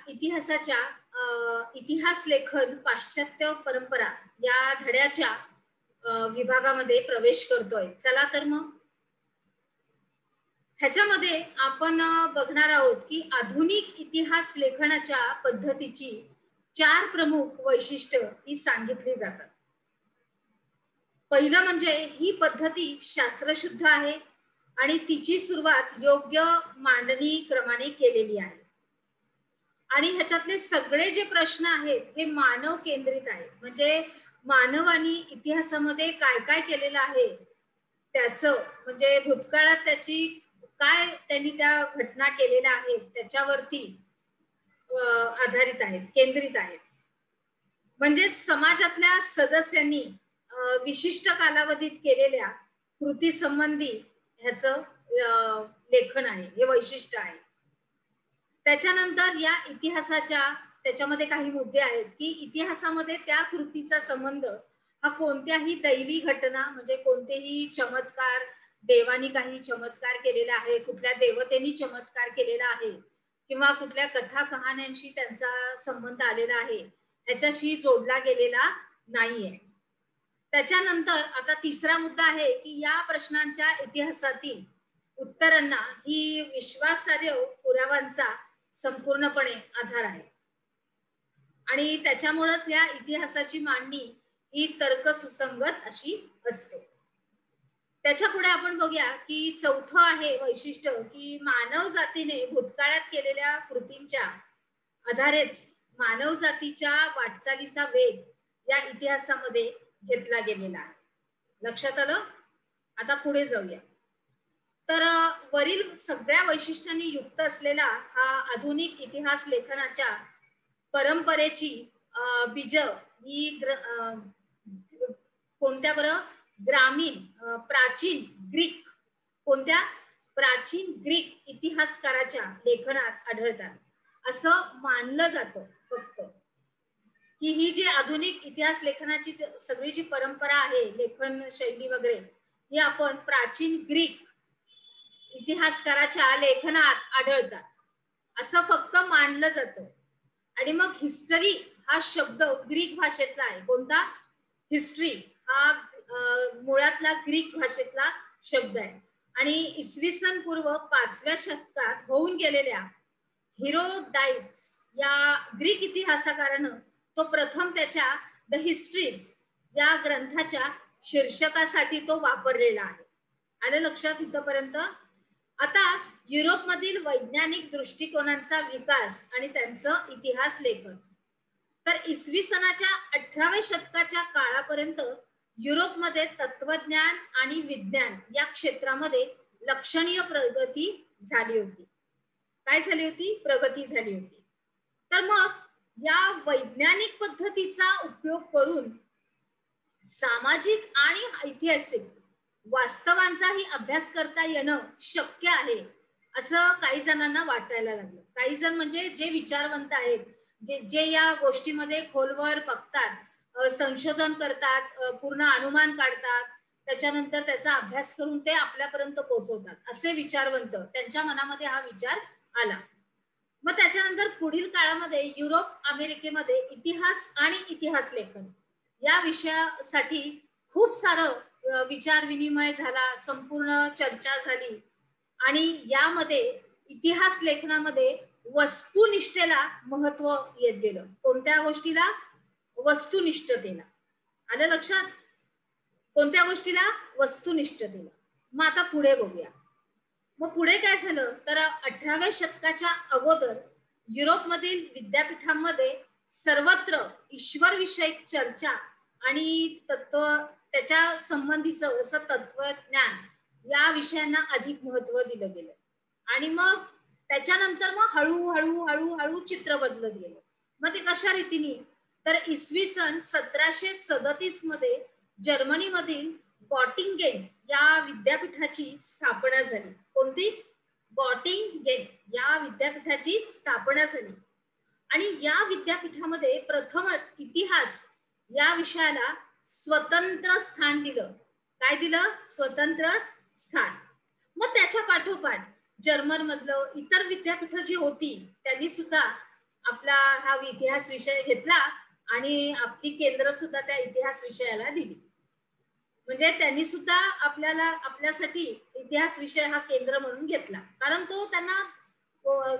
इतिहासाच्या इतिहास लेखन पाश्चात्य परंपरा या धड्याच्या विभागामध्ये प्रवेश करतोय. चला तर मग ह्याच्यामध्ये आपण बघणार आहोत की आधुनिक इतिहास लेखनाच्या पद्धतीची 4 प्रमुख वैशिष्ट्य ही सांगितली जातात. पहिलं म्हणजे ही पद्धती शास्त्रशुद्ध आहे आणि तिची सुरुवात योग्य मांडणी क्रमाने केलेली आहे. आणि ह्याच्यातले सगळे जे प्रश्न आहेत हे मानव केंद्रित आहेत. म्हणजे मानवाने इतिहासामध्ये काय काय केलेलं आहे त्याचं, म्हणजे भूतकाळात त्याची काय त्यांनी त्या घटना केलेल्या आहेत त्याच्यावरती आधारित आहेत, केंद्रित आहेत. म्हणजे समाजातल्या सदस्यांनी विशिष्ट कालावधीत केलेल्या कृती संबंधी ह्याचं लेखन आहे, हे वैशिष्ट्य आहे. त्याच्यानंतर या इतिहासाच्या त्याच्यामध्ये काही मुद्दे आहेत की इतिहासामध्ये त्या कृतीचा संबंध हा कोणत्याही दैवी घटना, म्हणजे कोणतेही चमत्कार, देवानी काही चमत्कार केलेला आहे, कुठल्या देवतेनी चमत्कार केलेला आहे किंवा कुठल्या कथा कहाण्यांशी त्यांचा संबंध आलेला आहे ह्याच्याशी जोडला गेलेला नाहीये. त्याच्यानंतर आता तिसरा मुद्दा आहे की या प्रश्नांच्या इतिहासातील उत्तरांना ही विश्वासार्ह पुराव्यांचा संपूर्णपणे आधार आहे आणि त्याच्यामुळेच या इतिहासाची मांडणी ही तर्क सुसंगत अशी असते. त्याच्या पुढे आपण बघूया की चौथं आहे वैशिष्ट्य की मानव जातीने भूतकाळात केलेल्या कृतींच्या आधारेच मानव जातीच्या वाटचालीचा वेग या इतिहासामध्ये घेतला गेलेला आहे. लक्षात आलं? आता पुढे जाऊया. तर वरील सगळ्या वैशिष्ट्यांनी युक्त असलेला हा आधुनिक इतिहास लेखनाच्या परंपरेची बीज ही कोणत्या बरं? प्राचीन ग्रीक, कोणत्या? प्राचीन ग्रीक इतिहासकाराच्या लेखनात आढळतात असं मानलं जातं. फक्त की ही जी आधुनिक इतिहास लेखनाची सगळी जी परंपरा आहे, लेखन शैली वगैरे, ही आपण प्राचीन ग्रीक इतिहासकाराच्या लेखनात आढळतात असं फक्त मानलं जातं. आणि मग हिस्टरी हा शब्द ग्रीक भाषेतला आहे. कोणता? हिस्ट्री हा मुळातला ग्रीक भाषेतला शब्द आहे आणि इसवी सन पूर्व 5व्या शतकात होऊन गेलेल्या हिरोडाइट्स या ग्रीक इतिहासकारानं तो प्रथम त्याच्या द हिस्ट्रीज या ग्रंथाच्या शीर्षकासाठी तो वापरलेला आहे. आलं लक्षात इथपर्यंत? आता युरोपमधील वैज्ञानिक दृष्टिकोनांचा विकास आणि त्यांचं इतिहास लेखन. तर इसवी सनाच्या 18व्या शतकाच्या काळापर्यंत युरोपमध्ये तत्वज्ञान आणि विज्ञान या क्षेत्रामध्ये लक्षणीय प्रगती झाली होती. काय झाली होती? प्रगती झाली होती. तर मग या वैज्ञानिक पद्धतीचा उपयोग करून सामाजिक आणि ऐतिहासिक वास्तवांचाही अभ्यास करता येणं शक्य आहे असं काही जणांना वाटायला लागलं. काही जण म्हणजे जे विचारवंत आहेत, जे या गोष्टीमध्ये खोलवर बघतात, संशोधन करतात, पूर्ण अनुमान काढतात, त्याच्यानंतर त्याचा अभ्यास करून ते आपल्यापर्यंत पोहोचवतात, असे विचारवंत, त्यांच्या मनामध्ये हा विचार आला. मग त्याच्यानंतर पुढील काळामध्ये युरोप, अमेरिकेमध्ये इतिहास आणि इतिहास लेखन या विषयासाठी खूप सारं विचार विनिमय झाला, संपूर्ण चर्चा झाली आणि यामध्ये इतिहास लेखनामध्ये वस्तुनिष्ठेला महत्व येत गेलं. कोणत्या गोष्टीला? वस्तुनिष्ठतेला. आलं लक्षात? कोणत्या गोष्टीला? वस्तुनिष्ठतेला. मग आता पुढे बघूया. मग पुढे काय झालं तर 18व्या शतकाच्या अगोदर युरोपमधील विद्यापीठांमध्ये सर्वत्र ईश्वर विषयक चर्चा आणि त्याच्या संबंधीचं असं तत्वज्ञान या विषयांना अधिक महत्व दिलं गेलं. आणि मग त्याच्यानंतर मग हळूहळू हळूहळू चित्र बदलत गेलं. मग ते कशा रीतीने? तर इसवी सन 1737 मध्ये जर्मनीमधील गॉटिंगेन या विद्यापीठाची स्थापना झाली. कोणती? गॉटिंगेन या विद्यापीठाची स्थापना झाली आणि या विद्यापीठामध्ये प्रथमच इतिहास या विषयाला स्वतंत्र स्थान दिलं. काय दिलं? स्वतंत्र स्थान. मग त्याच्या पाठोपाठ जर्मन मधलं इतर विद्यापीठ जी होती त्यांनी सुद्धा आपला हा इतिहास विषय घेतला आणि आपली केंद्र सुद्धा त्या इतिहास विषयाला दिली. म्हणजे त्यांनी सुद्धा आपल्यासाठी इतिहास विषय हा केंद्र म्हणून घेतला, कारण तो त्यांना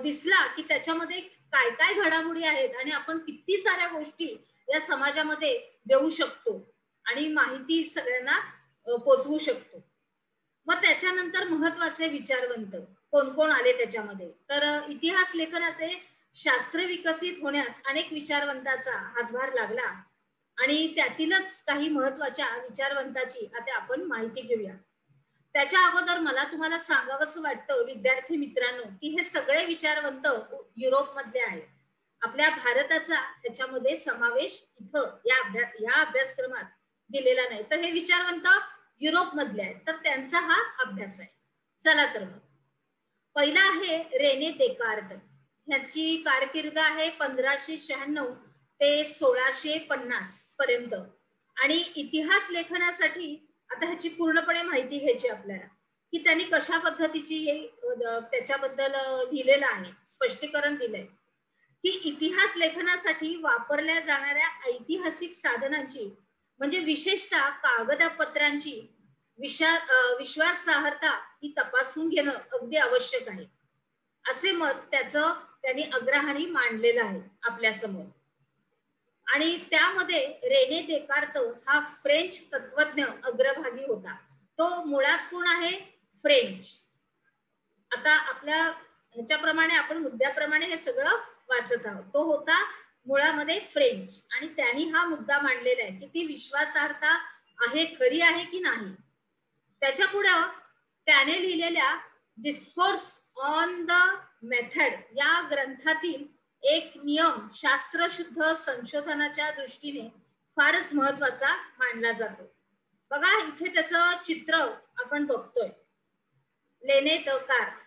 दिसला की त्याच्यामध्ये काय काय घडामोडी आहेत आणि आपण किती साऱ्या गोष्टी या समाजामध्ये देऊ शकतो आणि माहिती सगळ्यांना पोचवू शकतो. मग त्याच्यानंतर महत्वाचे विचारवंत कोण कोण आले त्याच्यामध्ये, तर इतिहास लेखनाचे शास्त्र विकसित होण्यात अनेक विचारवंताचा हातभार लागला आणि त्यातीलच काही महत्वाच्या विचारवंताची आता आपण माहिती घेऊया. त्याच्या अगोदर मला तुम्हाला सांगावंसं वाटतं विद्यार्थी मित्रांनो, की हे सगळे विचारवंत युरोप मधले आहेत. आपल्या भारताचा त्याच्यामध्ये समावेश इथं या अभ्यासक्रमात दिलेला नाही. तर हे विचारवंत युरोप मधले आहेत, तर त्यांचा हा अभ्यास आहे. चला तर मग पहिला आहे रेने देकार्त. ह्याची कारकीर्द आहे 1596 ते 1650 पर्यंत. आणि इतिहास लेखनासाठी आता ह्याची पूर्णपणे माहिती घ्यायची आपल्याला, की त्यांनी कशा पद्धतीची हे त्याच्याबद्दल लिहिलेलं आहे, स्पष्टीकरण दिलंय की इतिहास लेखनासाठी वापरल्या जाणाऱ्या ऐतिहासिक साधनांची म्हणजे विशेषतः कागदपत्रांची विश्वासार्हता ही तपासून घेणं अगदी आवश्यक आहे, असे मत त्याचं त्यांनी अग्रहाने मांडलेलं आहे आपल्या समोर. आणि त्यामध्ये रेने देकार्त हा फ्रेंच तत्वज्ञ अग्रभागी होता. तो मुळात कोण आहे? फ्रेंच. आता आपल्या ह्याच्याप्रमाणे आपण मुद्द्याप्रमाणे हे सगळं वाचत आहोत. तो होता मुळामध्ये फ्रेंच आणि त्यांनी हा मुद्दा मांडलेला आहे की ती विश्वासार्हता आहे, खरी आहे की नाही. त्याच्या पुढं त्याने लिहिलेल्या डिस्कोर्स ऑन द मेथड या ग्रंथातील एक नियम शास्त्रशुद्ध संशोधनाच्या दृष्टीने फारच महत्वाचा मानला जातो. बघा इथे त्याचं चित्र आपण बघतोय. लेने देकार्त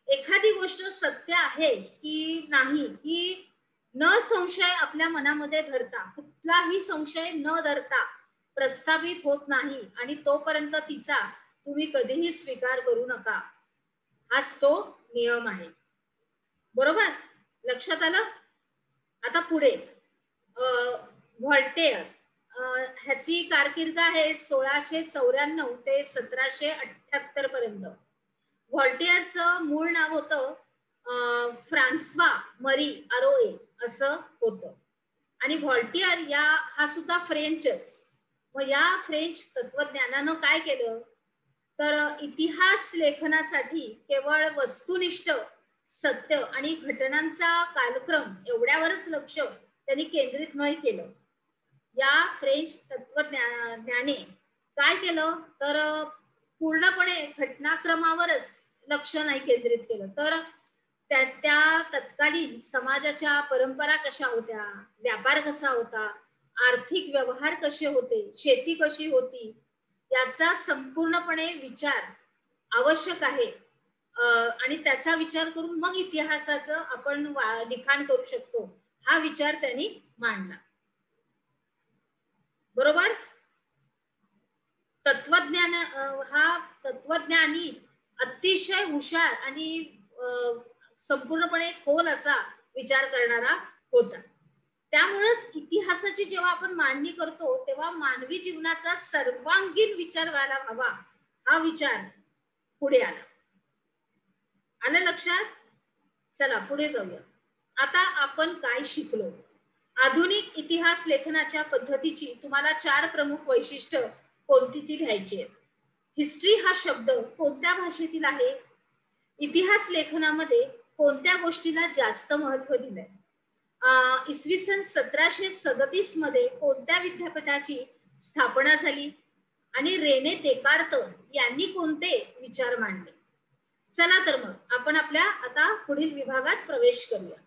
एखादी गोष्ट सत्य आहे की नाही ही न संशय आपल्या मनामध्ये धरता, कुठलाही संशय न धरता प्रस्थापित होत नाही आणि तोपर्यंत तिचा तुम्ही कधीही स्वीकार करू नका. हाच तो नियम आहे. बरोबर, लक्षात आलं. आता पुढे व्हॉल्टेअर. ह्याची कारकीर्द आहे 1694 ते 1778 पर्यंत. व्हॉल्टेअरचं मूळ नाव होतं फ्रान्सवा मरी अरोए असं होतं आणि व्हॉल्टेअर हा सुद्धा फ्रेंचच. मग या फ्रेंच तत्वज्ञानानं काय केलं तर इतिहास लेखनासाठी केवळ वस्तुनिष्ठ सत्य आणि घटनांचा कालक्रम एवढ्यावरच लक्ष त्यांनी केंद्रित नाही केलं. या फ्रेंच तत्वज्ञानाने काय केलं तर पूर्णपणे घटनाक्रमावरच लक्ष नाही केंद्रित केलं, तर त्या तत्कालीन समाजाच्या परंपरा कशा होत्या, व्यापार कसा होता, आर्थिक व्यवहार कसे होते, शेती कशी होती, याचा संपूर्णपणे विचार आवश्यक आहे. आणि त्याचा विचार करून मग इतिहासाचं आपण लिखाण करू शकतो, हा विचार त्यांनी मांडला. बरोबर. तत्वज्ञानी अतिशय हुशार आणि संपूर्णपणे खोल असा विचार करणारा होता. त्यामुळेच इतिहासाची जेव्हा आपण मांडणी करतो तेव्हा मानवी जीवनाचा सर्वांगीण विचार व्हायला हवा, हा विचार पुढे आला. आलं लक्षात. चला पुढे जाऊया. आता आपण काय शिकलो. आधुनिक इतिहास लेखनाच्या पद्धतीची तुम्हाला 4 प्रमुख वैशिष्ट्य कोणती ती लिहायची आहेत. हिस्ट्री हा शब्द कोणत्या भाषेतील आहे, इतिहास लेखनामध्ये कोणत्या गोष्टीला जास्त महत्व दिलंय, इसवी सन 1737 मध्ये कोणत्या विद्यापीठाची स्थापना झाली आणि रेने देकार्त यांनी कोणते विचार मांडले. चला तर मग आपण आपल्या आता पुढील विभागात प्रवेश करूया.